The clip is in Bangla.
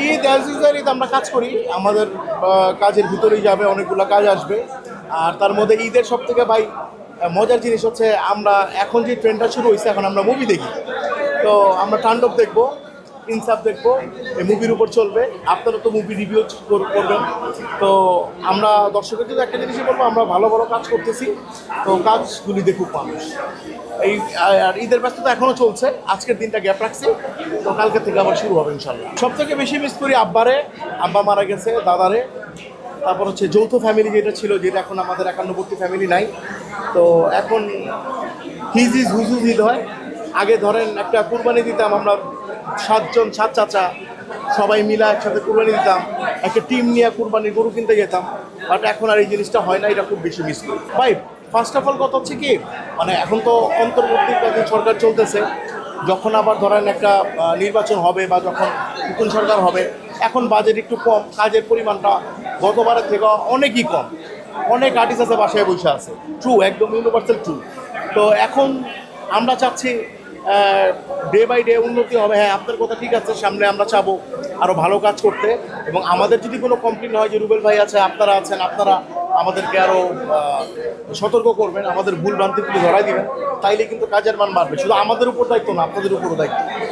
ঈদ অ্যাজ ইউজুয়াল ঈদ আমরা কাজ করি, আমাদের কাজের ভিতরেই যাবে, অনেকগুলো কাজ আসবে। আর তার মধ্যে ঈদের সব থেকে ভাই মজার জিনিস হচ্ছে আমরা এখন যে ট্রেন্ডটা শুরু হয়েছে, এখন আমরা মুভি দেখি। তো আমরা তাণ্ডব দেখবো, ইনসাফ দেখবো, এই মুভির উপর চলবে। আপনারা তো মুভি রিভিউ করবেন। তো আমরা দর্শকের জন্য একটা জিনিসই বলবো, আমরা ভালো ভালো কাজ করতেছি, তো কাজগুলি দেখুক মানুষ। এই আর ঈদের ব্যস্ততা এখনও চলছে, আজকের দিনটা গ্যাপ রাখছি, তো কালকে থেকে আবার শুরু হবে ইনশাল্লাহ। সব থেকে বেশি মিস করি আব্বারে, আব্বা মারা গেছে, দাদারে। তারপর হচ্ছে যৌথ ফ্যামিলি যেটা ছিল, যেটা এখন আমাদের একান্নবর্তী ফ্যামিলি নাই। তো এখন হিজিজ হুজুজ ঈদ হয়। আগে ধরেন একটা কুরবানি দিতাম আমরা, সাত চাচা সবাই মিলে একসাথে কুরবানি দিতাম, একটা টিম নিয়ে কুরবানির গরু কিনতে যেতাম। বাট এখন আর এই জিনিসটা হয় না, এটা খুব বেশি মিস করি ভাই। ফার্স্ট অফ অল কথা হচ্ছে কি, মানে এখন তো অন্তর্বর্তীকালীন সরকার চলতেছে, যখন আবার ধরেন একটা নির্বাচন হবে বা যখন নতুন সরকার হবে, এখন বাজেট একটু কম, কাজের পরিমাণটা গতবারের থেকে অনেকই কম। অনেক আর্টিস্ট আছে বাসায় বসে আছে, ট্রু, একদম ইউনিভার্সাল ট্রু। তো এখন আমরা চাচ্ছি ডে বাই ডে উন্নতি হবে। হ্যাঁ, আপনার কথা ঠিক আছে, সামনে আমরা চাবো আরও ভালো কাজ করতে। এবং আমাদের যদি কোনো কমপ্লেন হয় যে রুবেল ভাই আছে, আপনারা আছেন, আপনারা আমাদেরকে আরও সতর্ক করবেন, আমাদের ভুল ভ্রান্তিগুলি ধরাই দিবেন, তাইলে কিন্তু কাজের মান বাড়বে। শুধু আমাদের উপর দায়িত্ব না, আপনাদের উপরও দায়িত্ব।